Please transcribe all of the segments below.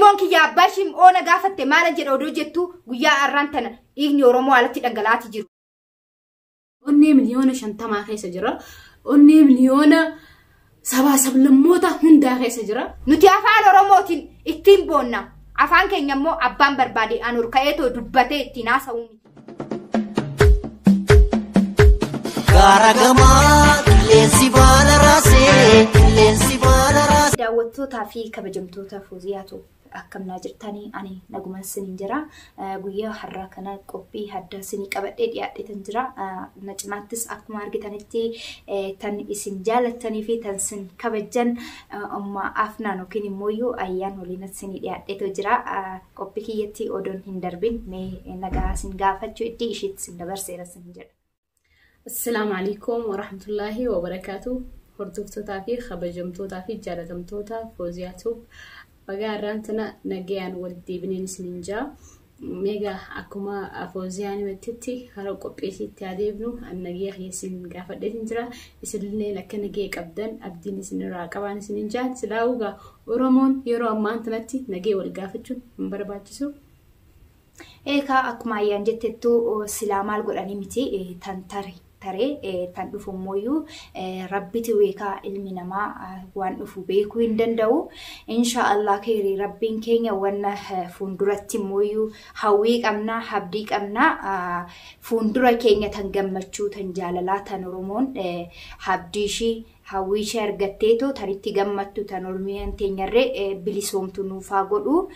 Ilmoon kiyya abbashim oona gaafatte maala jedha odoo jettu guyyaa arraan tana dhiigni Oromoo alatti dhangalaati jiru. Onnee miliyoona 50 keessa jira. Onnee miliyoona 7 hundaa keessa jira. Nuti afaan Oromootiin ittiin boonna. Afaan keenya immoo abbaan barbaade anur ka'eetoo dubbatee ittiin haasa'u. Garagamaa qilleensi baala raasee qilleensi baala raasee. Daawwattootaa fi kabajamtoota Fooziyaatu akkamnaa jirtanii ani nagumaan sinin jira. Guyyaa har'aa kana qophii addaa sinii qabadhee dhiyaadheetan jira. Na cinaattis akkuma argitanitti tan isin jaalattanii fi tan sin kabajan amma afnaan yookiin immoo ayyaan waliin sinii dhiyaadheetu jira. Qophii kiyyatti odoon hin darbin mee nagaa sin gaafachuu itti isheetti sin dabarseera sin jedha. Assalamu alaikum wa rahmatullahi wa barakatuh. Hordoftoota fi kabajamtoota fi jaalatamtoota Fooziyaatu baga arrantana nagayaan walitti bineen isninjaa mega akkuma Fooziyaan wettitti hara qopheessitti adeemnu nagaya keessin gaafadheetin jira isinillee akka nagaya qabdan abdiin isinirraa qabaan isninjaa silaawuga Oromoon yeroo ammaan tanatti nagaya wal gaafachuun hin barbaachisu. Eka akkuma ayyaan jettettu silaa maal godhanii miti tan taree tan dhufu mooyyuu rabbiti weekaa ilmi namaa waan dhufu beekuu hin danda'u. Inshaallah keerii rabbiin keenya wanna fuulduratti mooyyuu hawwii qabnaa habdii qabnaa fuuldura keenya tan gammachuu tan jaalalaa tan Oromoon habdiishii hawwisha argatteeto tanitti gammattu tan Oromiyaan teenyarree bilisoomtu nuufaa godhu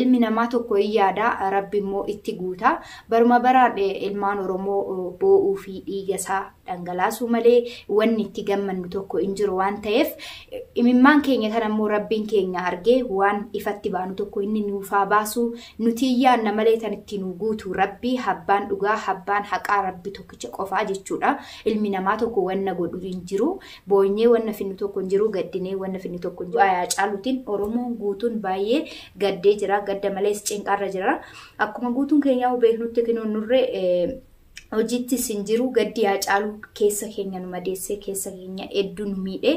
ilmi namaa tokko yaada rabbi immoo itti guuta baruma baraan ilmaan Oromoo bo'uu fi dhiigasaa dhangalaasuu malee wanni itti gammannu tokko hin jiru waan ta'eef imimmaan keenya tan ammoo rabbiin keenya argee waan ifatti baanu tokko inni nuufaa baasu nuti yaanna malee tan itti nu guutu rabbi habbaan dhugaa habbaan haqaa rabbi tokkicha qofaa jechuudha. Ilmi namaa tokko wanna godhu hin jiru. Boonye wanna finnu tokko jiru gaddinee wanna finnu tokko jiru ayaa caalutiin Oromoon guutuun baay'ee gaddee jira gadda malees cinqarra jira akkuma guutuun keenya beeknutti kinonnurree hojiitti sinjiru gaddi yaa caalu keessa keenya nu madeesse keessa keenya hedduun miidhe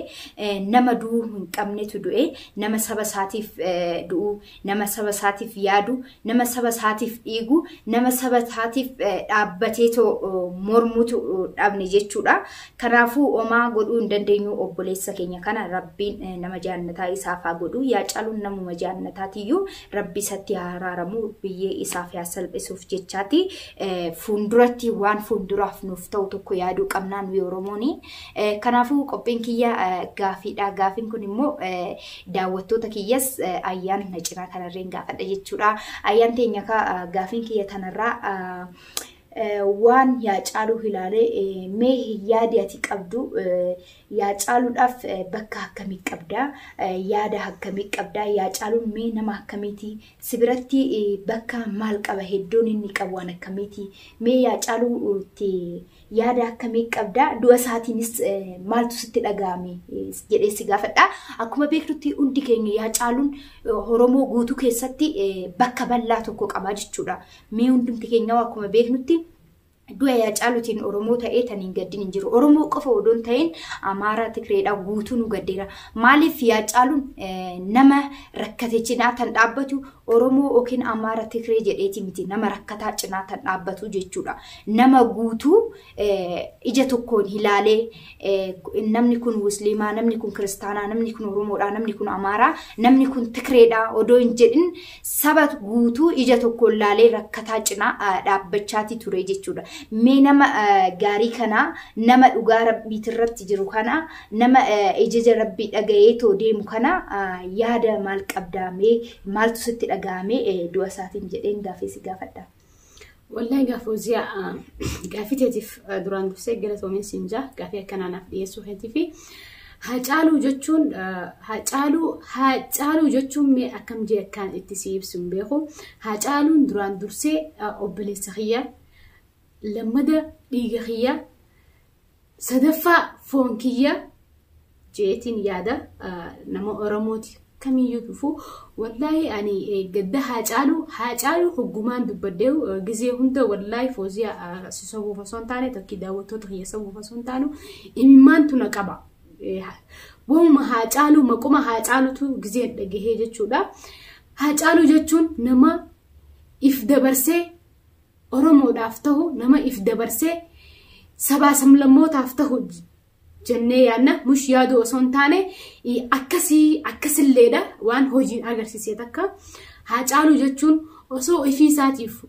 nama du'uu hin qabnetu du'e nama saba isaatiif du'u nama saba isaatiif yaadu nama saba isaatiif dhiigu nama saba isaatiif dhaabbateetoo mormutu dhabne jechuudha. Kanaafuu omaa godhuu hin dandeenyu obboleessa keenya kana rabbiin nama jaannataa isaaf haa godhu yaa caaluun namuma jaannataatiyyuu rabbi isatti haraaramu biyyee isaaf yaa salphisuuf jechaati fuulduratti waan fuulduraaf nuuf ta'u tokko yaaduu qabnaan wi Oromooni. Kanaafuu qophiin kiyya gaafiidha. Gaafiin kun immoo daawwattoota kiyyas ayyaan na cinaa kanarreen gaafadha jechuudha. Ayyaan teenya gaafiin kiyya tanarraa waan yaa caaluu ilaalee mee yaadi ati qabdu yaa caaluudhaaf bakka akkamii qabda yaada akkamii qabda yaa caaluun mee nama akkamiiti sibiratti bakka maal qaba hedduun inni qabu waan akkamiiti mee yaa caaluutti yaada akkamii qabda du'a isaatiinis maaltu sitti dhaga'ame jedhee si gaafadha. Akkuma beektutti hundi keenya yaa caaluun Oromoo guutuu keessatti bakka bal'aa tokko qaba jechuudha. Mee hundumti keenya akkuma beeknutti du'a yaa caaluutiin Oromoo ta'ee taniin gaddin hin jiru. Oromoo qofa odoon ta'een Amaaraa Tigreedhaa guutuu nu gaddeera. Maaliif yaa caaluun nama rakkate cinaa tan dhaabbatu Oromoo yookiin Amaaraa Tigree jedheeti miti nama rakkataa cinaa tan dhaabbatu jechuudha. Nama guutuu ija tokkoon ilaalee namni kun Musliimaa namni kun Kiristaanaa namni kun Oromoodhaa namni kun Amaaraa namni kun Tigreedhaa odoo hin jedhin saba guutuu ija tokkoon ilaalee rakkataa cinaa dhaabbachaati ture jechuudha. Mee nama gaarii kana nama dhugaa rabbiitirratti jiru kana nama ija rabbii dhagayeetoo deemu kana yaada maal qabdaa mee maaltu sitti dhaga'ame du'a isaatiin jedheen gaafii si gaafadha. Wallahi Fooziyaa gaafiteetiif duraan dursee galatoomeen sinjaa gaafii akkanaanaaf dhiyeessuu heetiifi Hacaaluu jechuun mee akkam jee akkaan itti si ibsu hin beeku. Hacaaluun duraan dursee obboleessa kiyya lammada dhiiga kiyya sadaffaa foon kiyya jeetiin yaada nama Oromooti kamiyyuu dhufu wallahi ani gadda Hacaaluu hoggumaan dubbaddeewu gizee hunda wallahi Fooziyaa sisabuuf osoo hin taane tokki daawwattoota kiyya sabuuf osoo hin taanu imimmaan tuna qaba. Wama Hacaaluu maquma Hacaaluutu gizee dhagahee jechuudha. Haacaaluu jechuun nama if dabarsee Oromoodhaaf ta'u, nama if dabarsee sabaa sablammootaaf ta'u jennee yaadna. Mush yaadu osoo hin taane akkasilleedha waan hojiin agarsiisee takka. Haacaaluu jechuun osoo ofii isaatiif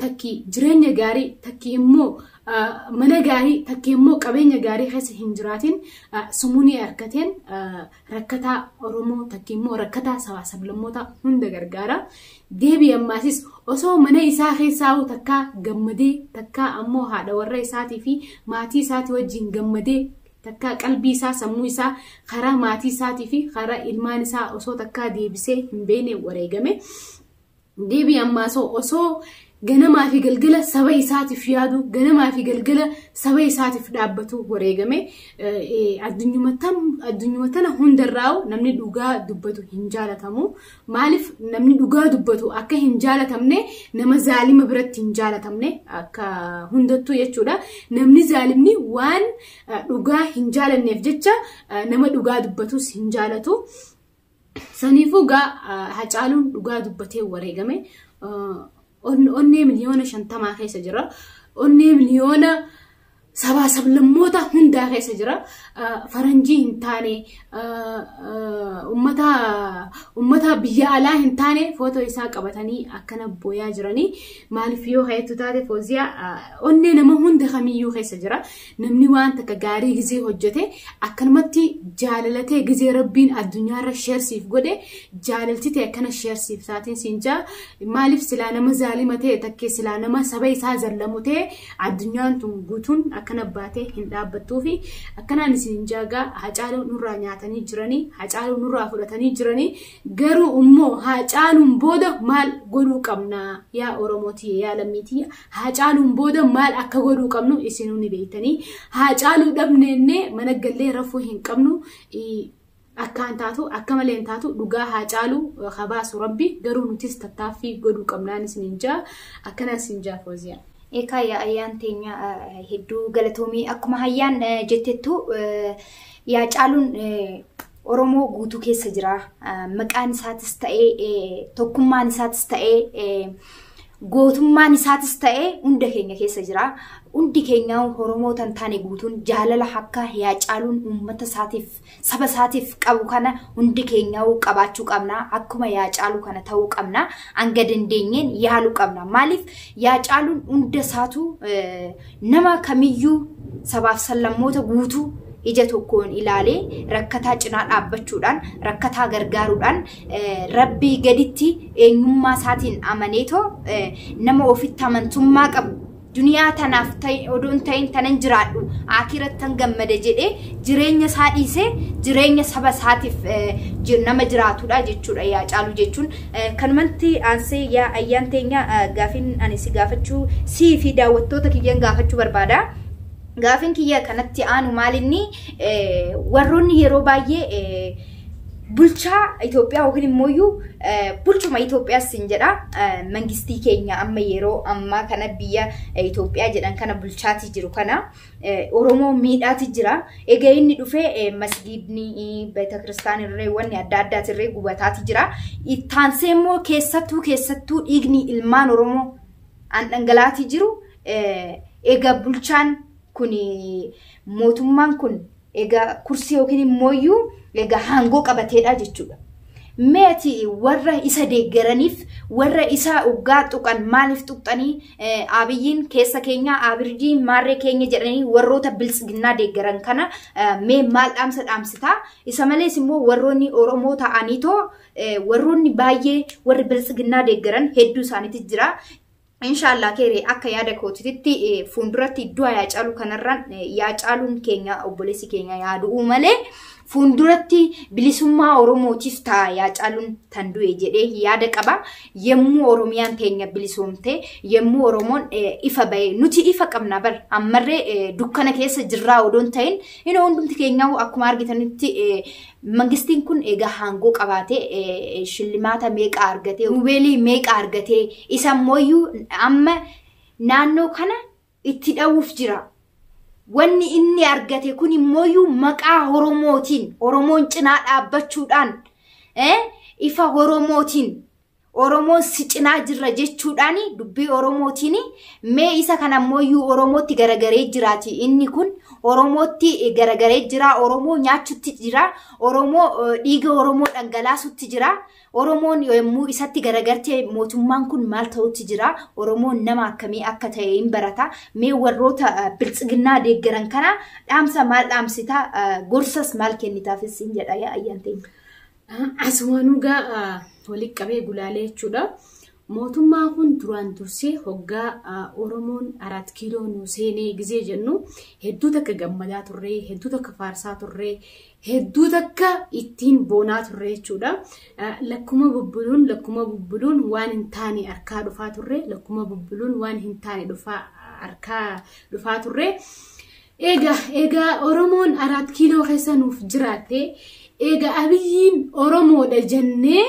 takki jireenya gaarii, takki immoo mana gaarii, takki immoo qabeenya gaarii keessa hin jiraatin sumuunii argateen rakkataa Oromoo, takki immoo rakkataa sabaa sablammoota hunda gargaara. Deebii ammaasis osoo mana isaa keessaa takka gammadee, takka ammoo haadha warra isaatii fi maatii isaatii wajjin gammadee, takka qalbii isaa, sammuu isaa karaa maatii isaatii fi karaa ilmaan isaa osoo takka deebisee hin beekne wareegame. Deebii ammaasoo osoo ganamaa fi galgala saba isaatiif yaadu, ganamaa fi galgala saba isaatiif dhaabbatu wareegame. Addunyuma tana hundarraa'u namni dhugaa dubbatu hin jaalatamu. Maaliif namni dhugaa dubbatu akka hin jaalatamne, nama zaalima biratti hin jaalatamne akka hundattuu jechuudha. Namni zaalimni waan dhugaa hin jaalanneef jecha nama dhugaa dubbatus hin jaalatu. Saniifuu Haacaaluun dhugaa dubbatee wareegame. Onnee miliyoona 50 keessa jira. Onnee miliyoona sabaa sablammoota hundaa keessa jira. Faranjii hin taane, ummata biyya alaa hin taane footoo isaa qabatanii akkana booyaa jiranii. Maaliif yoo hayatu taate Fooziyaa onnee nama hunda kamiyyuu keessa jira. Namni waan takka gaarii gizee hojjete akkanumatti jaalalatee gizee Rabbiin addunyaarra sheersiif godhe jaalaltite akkana sheersiif saatiin siinjaa. Maaliif silaa nama zaalima ta'e takkee silaa nama saba isaa zallamu ta'e addunyaan tun guutuun akkana baatee hin dhaabbattuu fi akkanaan isin jaagaa Haacaaluu nurraa nyaatanii jiranii, Haacaaluu nurraa fudhatanii jiranii. Garuu immoo Haacaaluun booda maal godhuu qabna yaa Oromootii yaa lammiitii? Haacaaluun booda maal akka godhuu qabnu isinuu ni beektanii. Haacaaluu dhabneennee mana gallee rafuu hin qabnu. Akkaan taatu akka malee hin taatu dhugaa Haacaaluu habaasu Rabbi. Garuu nutis tattaaffii godhuu qabnaan isin jaa. Akkanaan isin jaa Fooziyaa. Eka ya ayaan teenya hedduu galatoomii akkuma hayyaan jettettu Haacaaluun Oromoo guutuu keessa jira. Maqaan isaatis ta'ee tokkummaan isaatis ta'ee gootummaan isaatis ta'ee hunda keenya keessa jira. Hundi keenya Oromoo tan taane guutuun jaalala akka Haacaaluun uummata isaatiif saba isaatiif qabu kana hundi keenya qabaachuu qabna. Akkuma Haacaaluu kana ta'uu qabna. Hanga dandeenyeen yaaluu qabna. Maaliif Haacaaluun hunda isaatu nama kamiyyuu sabaaf sablammoota guutuu ija tokkoon ilaalee rakkataa cinaa dhaabbachuudhaan, rakkataa gargaaruudhaan Rabbii gaditti eenyummaa isaatiin amaneetoo nama ofitti amantummaa qabu. Duniyaa tanaaf odoon ta'in tanan jiraadhu akirattan gammada jedhee jireenya isaa dhiisee jireenya saba isaatiif nama jiraatudha jechuudha Haacaaluu jechuun. Kanumatti aansee yaa ayyaan teenya gaafin ani si gaafachuu sii fi daawwattoota kiyyaan gaafachuu barbaada. Gaafin kiyya kanatti aanu maalinni warroonni yeroo baay'ee bulchaa Itoophiyaa yookiin immoo bulchuma Itoophiyaas sin jedha. Mangistii keenya amma yeroo ammaa kana biyya Itoophiyaa jedhan kana bulchaati jiru kana Oromoo miidhaati jira. Egaa inni dhufee masgiidni beetakristaan irree wanni adda addaati irree gubataati jira. Ittaansee immoo keessattuu dhiigni ilmaan Oromoo an dhangalaati jiru. Egaa bulchaan kun mootummaan kun egaa kursii yookiin immoo egaa hangoo qabateedha jechuudha. Meeti warra isa deeggaraniif warra isa ugaa tuqan maaliif tuqxanii Abiyyiin keessa keenya Abirjiin maarree keenya jedhanii warroota bilisiginnaa deeggaran kana mee maal dhaamsitaa? Isa malees immoo warroonni Oromoo ta'aniitoo warroonni baay'ee warri bilisiginnaa deeggaran hedduu isaaniitti jira. Inshallah kere akka yaada kootitti fuulduratti iddoo Haacaaluu kanarraan Haacaaluun keenya obboleessi keenya yaaduu malee fuulduratti bilisummaa Oromootiif ta'a Haacaaluun tan du'e jedhee yaada qaba. Yemmuu Oromiyaan teenya bilisoomte, yemmuu Oromoon ifa bahe nuti ifa qabna bar ammarree dukkana keessa jirraa odoon ta'in inni hundumti keenya akkuma argitanitti mangistiin kun egaa hangoo qabaatee shillimaata meeqa argatee hubeelii meeqa argatee isa mooyyuu amma naannoo kana itti dhawuuf jira. Wanni inni argate kun immoo maqaa Oromootiin Oromoon cinaa dhaabbachuudhaan ifa Oromootiin Oromoon si cinaa jirra jechuudhaani dubbii Oromootiin mee isa kanammoo Oromootti garagaree jiraati inni kun Oromootti garagaree jira Oromoo nyaachutti jira Oromoo dhiiga Oromoo dhangalaasutti jira Oromoon yommuu isatti garagartee mootummaan kun maal ta'utti jira Oromoon nama akkamii akka ta'e hin barata mee warroota biltsiginnaa deeggaran kana dhaamsa maal dhaamsita gorsas maal kennitaafis hin jedha yaa ayyaanteen Asumanuga waliin qabee gulaalee jechuudha. Mootummaa kun duraan dursee hoggaa Oromoon 4 kiiloo nu seenee gizee jennu hedduu takka gammadaa turre, hedduu takka faarsaa turre, hedduu takka ittiin boonaa turre jechuudha. Lakkuma bubbuluun waan hin taane harkaa dhufaa turre, lakkuma bubbuluun waan hin taane harkaa dhufaa turre. Egaa Oromoon 4 kiiloo keessa nuuf jiraatte. Ega abiyyin Oromoodha jennee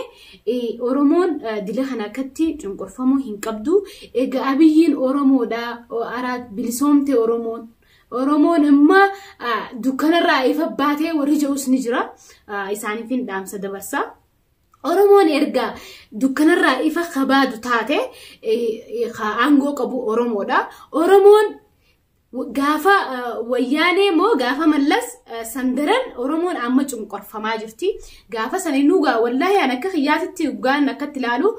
Oromoon dila kana akkatti cunqurfamuu hin qabdu. Ega abiyyin Oromoodha araat bilisoomte Oromoon amma dukkanarraa ifa baatee warri jedhus ni jira. Isaaniif hin dhaamsa dabarsa. Oromoon erga dukkanarraa ifa kabaadu taate aangoo qabu Oromoodha. Oromoon gaafa wayyaanee moo gaafa mallas sandaran Oromoon amma cunqurfamaa jirti gaafa saninuugaa wallahi an akka xiyyaatitti ugaan akkatti ilaalu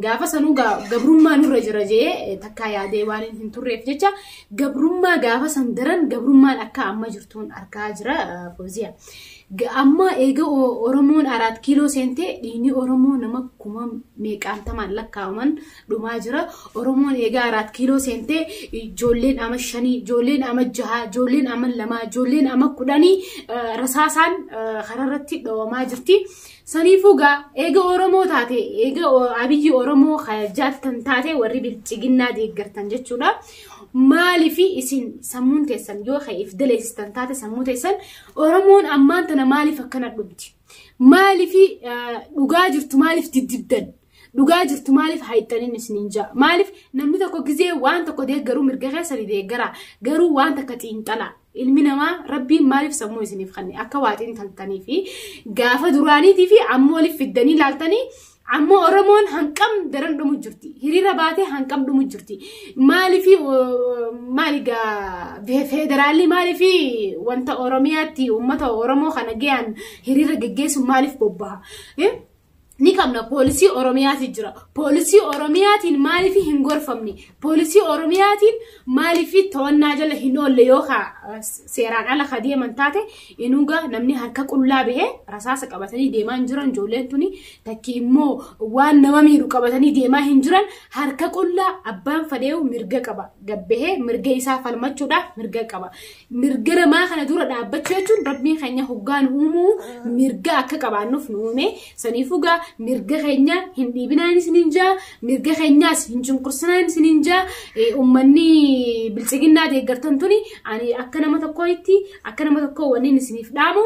gaafa sanuugaa gabrummaa nurra jira jee takkaa yaadee waan hin turreef jecha gabrummaa gaafa sandaran gabrummaan akka amma jirtuun argaa jira Fawziyaa amma eega Oromoon 4 kiiloo seente dhiini Oromoo nama kuma meeqaantamaan lakkaawaman dhumaa jira Oromoon eega 4 kiiloo seente ijoolleen ama 5 ijoolleen ama 6 ijoolleen ama 2 ijoolleen ama 10 rasaasaan kararratti dhawamaa jirti saniifuugaa eega Oromoo taate eega abiyyi Oromoo jaattan taate warri bilchiginnaa deeggartan jechuudha maalifi isin sammuun teessan yoo ka'eef daleessistan taate sammuu teessan Oromoon ammaan tana maalif akkana dhumti maalifi dhugaa jirtu maalif diddibdan dhugaa jirtu maalif hayxaniin isiniin jaa maalif namni tokko gizee waan tokko deeggaruu mirga keessanii deeggara garuu waan takka xiinxalaa ilmi namaa rabbiin maalif sammuu isiniif kanne akka waaxiin taltanii fi gaafa duraaniitii fi ammoo waliif fiddanii laaltanii ammoo Oromoon hanqam daran dhumu jirti hiriira baatee hanqam dhumu jirti maalifi maaligaa federaalli maalifi wanta Oromiyaatti ummata Oromoo kana geeyyan hiriira geggeessu maalif bobbaha ni kamna polisi Oromiyaati jira polisi Oromiyaatiin maalifi hin gorfamni polisi Oromiyaatiin maalifi to'annaa jala hin oolle yookaa seeraan ala kadeeman taate inuuga namni harka qullaa bahee rasaasa qabatanii deemaan jiran ijoolleen tuni takki immoo waan nama miidhu qabatanii deemaa hin jiran harka qullaa abbaan fadheewu mirga qaba gabbahee mirga isaa falmachuudhaaf mirga qaba mirga namaa kana dura dhaabbachuu jechuun rabbiin keenya hoggaan uumuu mirga akka qabaannuuf nu uume saniifuugaa mirga keenya hin dhiibinaan isininjaa mirga keenyaas hin cunqursinaan isininjaa ummanni bilchiginnaa deeggartan tuni ani akka nama tokkootti akka nama tokkoo wanni isiniif dhaamu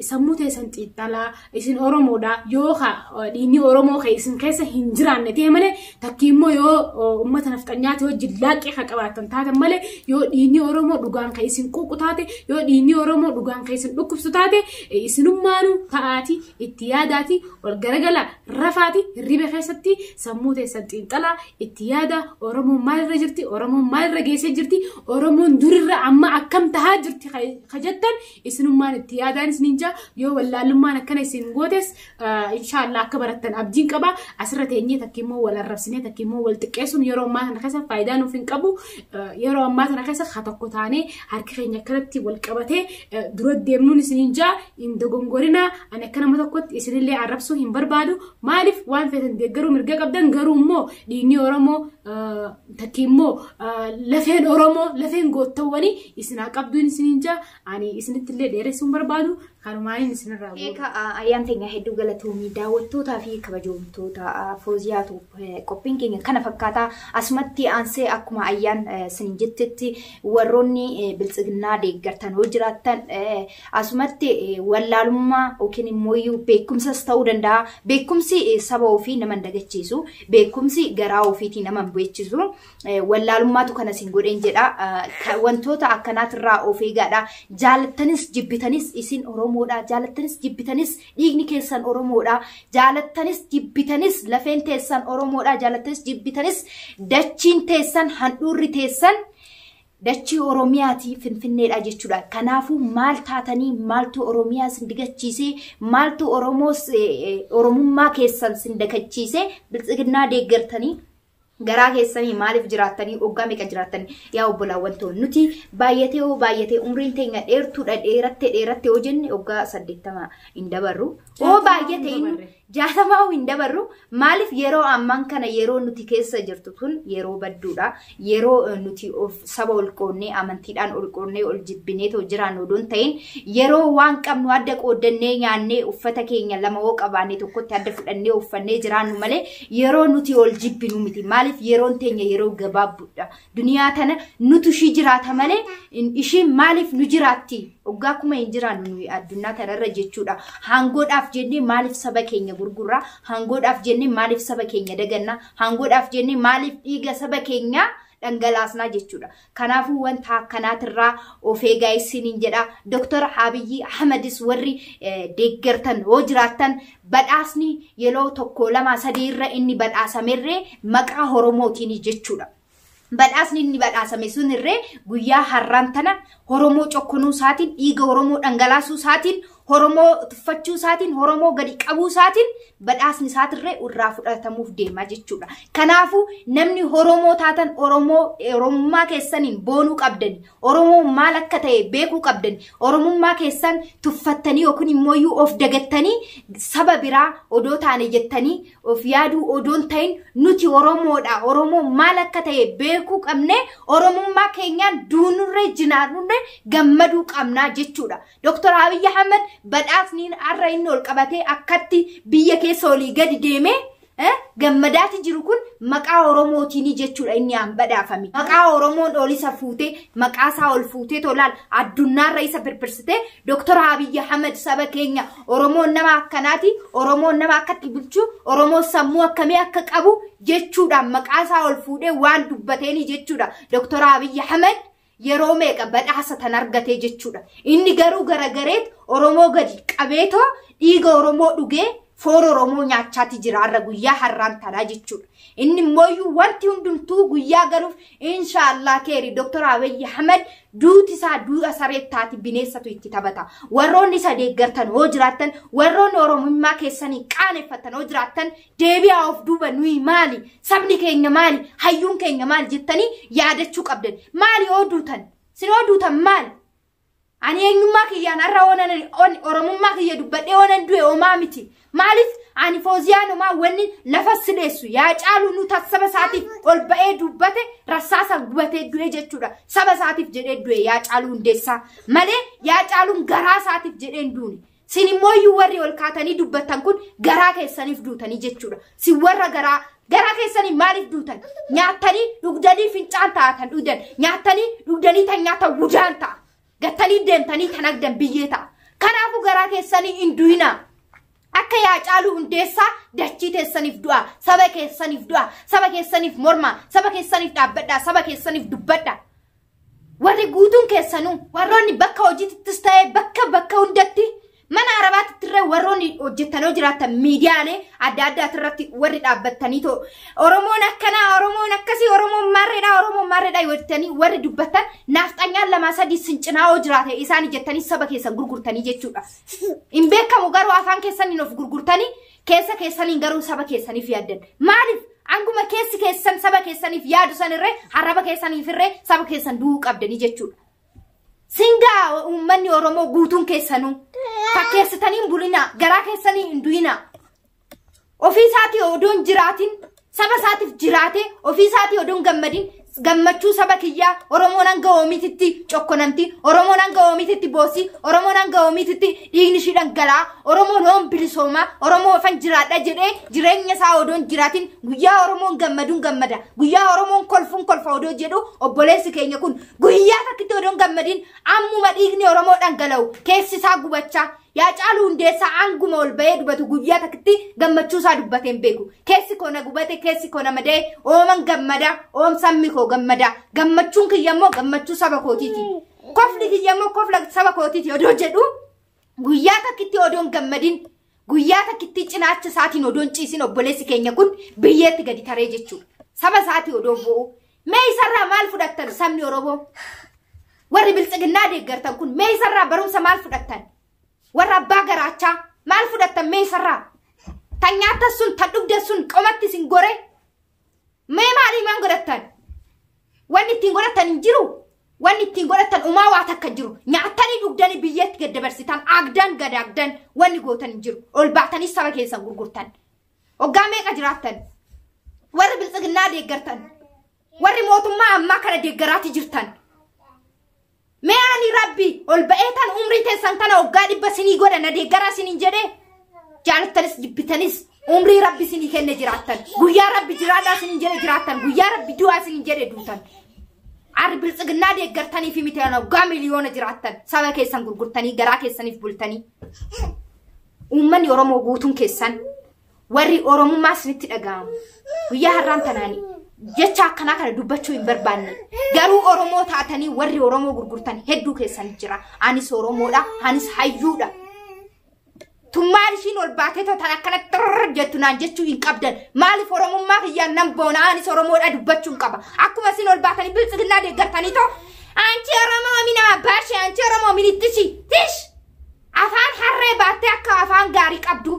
sammuu teessan xiixxalaa isin Oromoodha yookaa dhiinni Oromoo kan isin keessa hin jiraanne ta'e malee takki immoo yoo uummata nafxanyaati yoo jillaaqee kan qabaatan taate malee yoo dhiinni Oromoo dhugaan kan isin quuqu taate yoo dhiinni Oromoo dhugaan kan isin dhukkubsu taate isinummaanuu ta'aati itti yaadaati wal garagala rafaati hirriba keessatti sammuu teessan xiixxalaa itti yaada Oromoon maalirra jirti Oromoon maalirra geessee jirti Oromoon durirra amma akkam tahaa jirti kajattan isinummaan itti yaadaan ninja yoo wallaalummaan akkana isin gootes inshallah akka barattan abdiin qaba asirra teenyee takkiimmoo wal arrabsinee takkiimmoo wal xiqqeessuun yeroo ammaa kana keessa faayidaa nuuf hin qabu yeroo ammaa kana keessa ha tokko taanee harki keenya akkanatti wal qabatee dura deemnuun isiniin jaa hin dogongorina ani akka nama tokkotti isinillee arrabsuu hin barbaadu maaliif waan feetan deeggaruu mirga qabdan garuu immoo dhiinni Oromoo takkiimmoo lafeen Oromoo lafeen goottawwanii isinaa qabduun isiniin jaa ani isinittillee dheeressuun barbaadu Harumaayeen isinirraa Eka ayaan teenya hedduu galatoomii daawwattootaa fi kabajamtoota Fawziyaatu qophiin keenya kana fakkaataa asumatti aansee akkuma ayaan isin jettetti warroonni bilchiginnaa deeggartan hoo jiraattan asumatti wallaalummaa yookiin immoo beekumsas ta'uu danda'a beekumsi saba ofii nama dagachiisu beekumsi garaa ofiitii nama beechisu wallaalummaatu kana isin godheen jedha wantoota akkanaatirraa of eegaadha jaalattanis jibbitanis isin Oromoo Oromoodha jaalattanis jibbitanis dhiigni keessan Oromoodha jaalattanis jibbitanis lafeen teessan Oromoodha jaalattanis jibbitanis dachiin teessan handhuurri teessan dachii Oromiyaati Finfinneedha jechuudha. Kanaafuu maal taatanii maaltu Oromiyaa sindigachiisee maaltu Oromummaa keessan sindagachiisee biltsiginnaa deeggartanii garaa keessanii maaliif jiraatanii oggaa meeqa jiraatanii yaa obbolaawwan ta'u nuti baay'atee umriin teenya dheeratte yoo jenne oggaa 80 hin dabarru baay'atee 60 hin dabarru maaliif yeroo amman kana yeroo nuti keessa jirtu tun yeroo badduudha yeroo nuti saba ol qoonnee amantiidhaan ol qoonnee ol jibbinee too jiraannu odoon ta'in yeroo waan qabnu adda qoodannee nyaannee uffata keenya lama oo qabaannee tokkotti adda fudhannee uffannee jiraannu malee yeroo nuti ol jibbinu miti maaliif yeroon teenya yeroo gabaabbuudha duniyaa tana nutu shi jiraata malee ishiin maaliif nu jiraatti oggaa kuma hin jiraannu nuyi addunyaa tanarra jechuudha hangoodhaaf jennee maaliif saba keenya gurgurraa hangoodhaaf jennee maaliif saba keenya dagannaa hangoodhaaf jennee maaliif dhiiga saba keenya dhangalaasnaa jechuudha. Kanaafuu wanta akkanaatirraa of eegaa isiniin jedha. Dr. Abiy Ahmedis warri deeggartan hoo jiraattan badhaasni yeroo tokko lama sadii irra inni badhaasamerree maqaa Oromootiin jechuudha. Badhaasni inni badhaasame sunirree guyyaa har'aan tana Oromoo cokkonuu isaatiin dhiiga Oromoo dhangalaasuu isaatiin Oromoo tuffachuu isaatiin Oromoo gadi qabuu isaatiin badhaasni isaatirree irraa fudhatamuuf deema jechuudha. Kanaafuu namni Oromoo taatan Oromummaa keessaniin boonuu qabdan Oromoo maal akka ta'e beekuu qabdan Oromummaa keessan tuffattanii yookiin immoo of dagattanii saba biraa odoo taane jettanii of yaaduu odoon ta'in nuti Oromoodha Oromoo maal akka ta'e beekuu qabne Oromummaa keenyaan duunurree jinaarree gammaduu qabnaa jechuudha. Dr. Abiy Ahmed badhaasni har'a inni ol qabatee akkatti biyya keessa olii gadi deemee gammadaati jiru kun maqaa Oromootiin jechuudha inni aan badhaafame. Maqaa Oromoon olisa fuutee maqaa isaa ol fuutee tolaal addunyaarra isa firfirsitee Dr. Abiy Ahmed saba keenya Oromoon nama akkanaati Oromoon nama akkatti bulchu Oromoon sammuu akkamii akka qabu jechuudha maqaa isaa ol fuudhee waan dubbateeni jechuudha Dr. Abiy Ahmed yeroo meeqa badhaasa tan argatee jechuudha. Inni garuu garagareet Oromoo gadi qabeetoo dhiiga Oromoo dhugee foon Oromoo nyaachaati jira har'a guyyaa har'aan tanaa jechuudha. Inni immoo wanti hundumtuu guyyaa galuuf inshallah keeri Dr. Abiy Ahmed duuti isaa du'a sareettaati bineensatu itti taphata. Warroonni isa deeggartan hoo jiraattan warroonni Oromummaa keessanii qaaneffatan hoo jiraattan deebi'aa of duuba nuyi maali sabni keenya maali hayyuun keenya maali jettanii yaadachuu qabdan. Maali hoo duutan sin hoo duutan maali ani eenyummaa kiyyaan har'a Oromummaa kiyya dubbadhee oonan du'e oomaa miti maaliif ani Fooziyaan omaa wanni lafa sileessu yaa caalu nu saba isaatiif ol ba'ee dubbate rassaasa gubatee du'e jechuudha. Saba isaatiif jedhee du'e yaa caalu hundeessaa malee yaa caaluun garaa isaatiif jedhee duune. Sin immoo warri ol kaatanii dubbattan kun garaa keessaniif duutanii jechuudha. Si warra garaa keessanii maaliif duutan? Nyaatanii dhugdanii fincaan taatan dhugdan nyaatanii dhugdanii tan nyaata wudaan ta'a. Gattanii deemtanii kan agdan biyyee ta'a. Kanaafuu garaa keessanii hin du'inaa. Akka yaa caalu hundeessaa dachii teessaniif du'a, saba keessaniif du'a, saba keessaniif morma, saba keessaniif dhaabbadha, saba keessaniif dubbadha. Warri guutuun keessanuu warroonni bakka hojiittis ta'ee bakka hundatti mana arabaatti irra warroonni hojjettanoo jiraatan miidiyaalee adda addaati irratti warri dhaabbatanii too Oromoon akkanaa Oromoon akkasii Oromoon maarreedha jettanii warri dubbatan naaftanyaan lama sadii sincinaa hoo jiraate isaan jettanii saba keessan gurgurtanii jechuudha. Hin beekamu garuu afaan keessaniin of gurgurtanii keessa keessaniin garuu saba keessaniif yaaddan. Maaliif anguma keessi keessan saba keessaniif yaadu sanirree arraba keessaniif irree saba keessan du'uu qabdanii jechuudha. Singaa uummanni Oromoo guutuun keessanuu fakkeessitanii bulina garaa keessanii hin du'ina. Ofii isaatii odoon jiraatin saba isaatiif jiraate ofii isaatii odoon gammadin gammachuu saba kiyyaa Oromoon hanga oomititti cokkonamti Oromoon hanga oomititti boosii Oromoon hanga oomititti dhiigni ishii dhangalaa Oromoon hoon bilisoomaa Oromoo ofan jiraadha jedhee jireenya isaa odoon jiraatin guyyaa Oromoon gammaduun gammada guyyaa Oromoon kolfuun kolfa odoo jedhu obboleessi keenya kun guyyaa takkitti odoon gammadin ammuma dhiigni Oromoo dhangala'u keessi isaa gubachaa yaa caalu hundeessaa anguma ol ba'ee dubbatu guyyaa takkitti gammachuu isaa dubbateen beeku. Keessi koona gubate keessi koona madee ooman gammada oom sammi koo gammada gammachuun kiyyammoo gammachuu saba kootiiti. Kofli kiyyammoo kofla saba kootiiti odoo jedhu guyyaa takkitti odoon gammadin guyyaa takkitti cinaacha isaatiin odoon ciisin obboleessi keenya kun biyyeetti gadi taree jechuudha. Saba isaatii odoon bo'u. Mee isarraa maal fudhattan sabni Oromoo? Warri biltsiginnaa deeggartan kun mee isarraa barumsa maal fudhattan? Warra abbaa garaachaa maal fudhattan mee isarraa? Tan nyaata sun tan dhugde sun qomatti isin gore? Mee maalii maan godhattan? Wanni ittiin godhattan hin jiru. Wanni ittiin godhattan umaa waa takka jiru. Nyaatanii dhugdanii biyyeetti gad dabarsitan agdan gadaagdan wanni gootan hin jiru. Ol baatanii saba keessan gurgurtan. Hoggaa meeqa jiraattan? Warri biltsiginnaa deeggartan. Warri mootummaa ammaa kana deeggaraati jirtan. Mee ani rabbi ol ba'eetan umrii teessan kana hoggaa 100 sinii godha na deeggaraa siniin jedhee jaalattanis jibbitanis umrii rabbi sinii kenne jiraattan. Guyyaa rabbi jiraadhaa siniin jedhe jiraattan. Guyyaa rabbi du'aa siniin jedhe duutan. Arri biltsiginnaa deeggartanii fi miteen hoggaa miliyoona jiraattan. Saba keessan gurgurtanii garaa keessaniif bultanii. Uummanni Oromoo guutuun keessan warri Oromummaa sinitti dhaga'amu. Guyyaa har'aan tanaanii jecha akkanaa kana dubbachuu hin barbaanne. Garuu Oromoo taatanii warri Oromoo gurgurtan hedduu keessan jira. Anis Oromoodha, anis hayyuudha. Tummaal ishiin ol baatee tan akkanatti jettu naan jechuu hin qabdan. Maaliif Oromummaa kiyyaan nan boona anis Oromoodha dubbachuun qaba. Akkuma isin ol baatanii biltsiginnaa deeggartanii too anchi Oromoo mina abbaashee anchi Oromoo minittisi tish afaan harree baattee akka afaan gaarii qabdu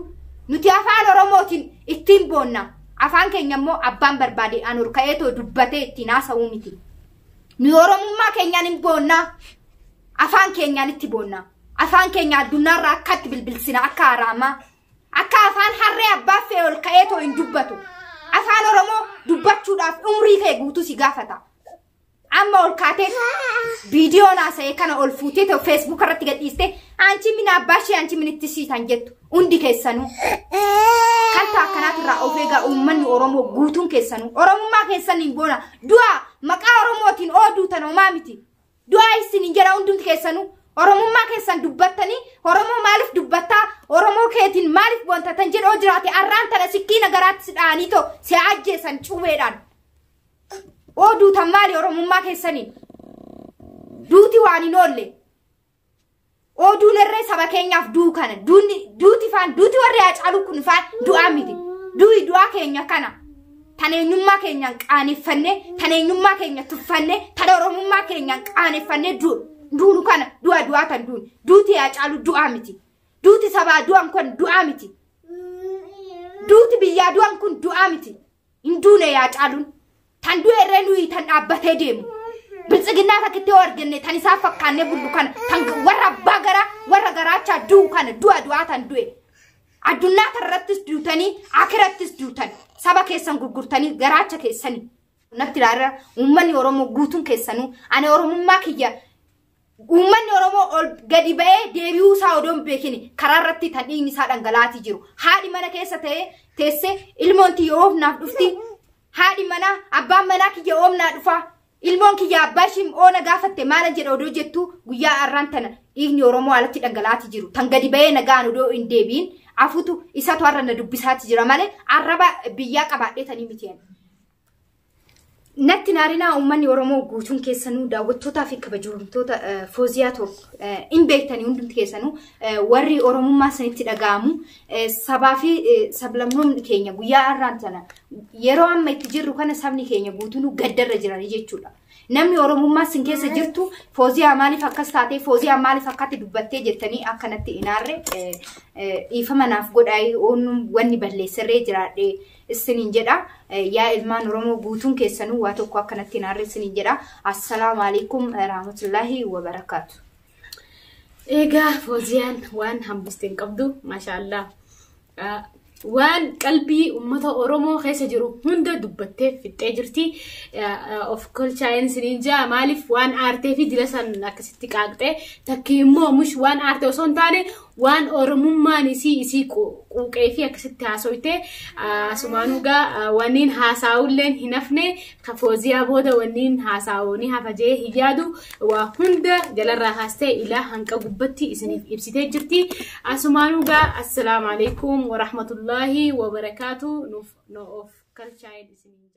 nuti afaan Oromootiin ittiin boonna. Afaan keenya immoo abbaan barbaade an ol ka'eetoo dubbatee ittiin haasa'uu miti. Nu Oromummaa keenyaan hin boonna. Afaan keenyaan itti boonna. Afaan keenya addunyaarraa akkatti bilbilsina akka araamaa. Akka afaan harree abbaa fee ol ka'eetoo hin dubbatu. Afaan Oromoo dubbachuudhaaf umrii kee guutuu si gaafata. Amma ol kaatee viidiyoo naasa'ee kana ol fuutee ta'u Facebook irratti gadhiiste anchi mina abbaashee anchi minitti siitan jettu hundi keessanuu. Kanta akkanaatirraa of eegaa uummanni Oromoo guutuun keessanuu. Oromummaa keessan hin boona. Du'a maqaa Oromootiin ooduu tan homaa miti. Du'a isin hin jedha hundi keessanuu. Oromummaa keessan dubbattanii Oromoo maaliif dubbattaa Oromoo keetiin maaliif bontatan jedhoo jiraate arraan tana sikkiina garaatti si dhaanii too si ajjeesan cuubeedhaan. Ooduu tan maali Oromummaa keessaniin? Duuti waan hin oolle. Oduun irree saba keenyaaf duu kana. Duuti warri Haacaaluu kun faan du'aa miti. Du'aa keenya kana. Tan eenyummaa keenyaan qaaneffanne, tan eenyummaa keenya tuffanne, tan Oromummaa keenyaan qaaneffanne duunu kana du'aa tan duun. Duuti Haacaaluu du'aa miti. Duuti sabaa du'an kun du'aa miti. Duuti biyyaa du'an kun du'aa miti. Hin duune Haacaaluun. Tan du'e irree nuyi tan dhaabbatee deemu. Biltsiginnaa takkitti arganne tan isaa fakkaannee bullu kana tan warra abbaa garaa warra garaachaa du'u kana du'aa tan du'e. Addunyaa tarrattis duutanii akirattis duutan. Saba keessan gurgurtanii garaacha keessanii. Natti ilaala uummanni Oromoo guutuun keessanuu ani Oromummaa kiyya uummanni Oromoo ol gadi ba'ee deebi'uu isaa odoon beekini karaa irratti tan dhiigni isaa dhangalaatii jiru. Haadhi mana keessa ta'ee teessee ilmoon tiyya oofnaaf dhufti. Haadhi mana abbaan manaa kiyya oomnaa dhufa. Ilmoon kiyya abbaa ishii oona gaafatte maala jedha odoo jettu guyyaa har'aan tana dhiigni Oromoo alatti dhangalaatii jiru. Tan gadi ba'ee nagaan odoo hin deebiin afutu isatu har'a na dubbisaati jira malee arraba biyyaa qabaadheetanii miti. Natti naarinaa uummanni Oromoo guutuun keessanuu daawwattootaa fi kabajamtoota Fooziyaa tokko hin beektanii hundumti keessanuu warri Oromummaa sanitti dhaga'amu sabaa fi sablamnoonni keenya guyyaa har'aan tana yeroo amma itti jirru kana sabni keenya guutuun gaddarra jiranii jechuudha. Namni Oromummaa sin keessa jirtu Fooziyaa maaliif akkas taatee Fooziyaa maaliif akkatti dubbattee jettanii akkanatti inaarre dhiifama naaf godhaa wanni balleessarree jiraadhe isiniin jedha. Yaa ilmaan Oromoo guutuun keessanuu waa tokko akkanatti inaarre isiniin jedha. Assalaamu alaykum rahmatullahi wa barakaatu. Egaa Fooziyaan waan hambisteen qabdu maashaallah. Waan qalbii ummata Oromoo keessa jiru hunda dubbattee fixxee jirti. Of kolchaa'een sinijaa maaliif waan aartee fi dila san akkasitti qaaqxee takki immoo mush waan aartee osoo hin taane waan Oromummaan isii quuqee fi akkasitti haasoyte asumaanugaa wanniin haasaa'ulleen hin hafne ka Fooziyaa booda wanniin haasaa'uuni hafajee hin yaadu waa hunda jalarraa haastee ilaa hanqa gubbatti isiniif ibsitee jirti. Asumaanugaa assalaamu alaykum wa rahmatullahi wa barakaatu. Nuuf of kalchaa'een isiniin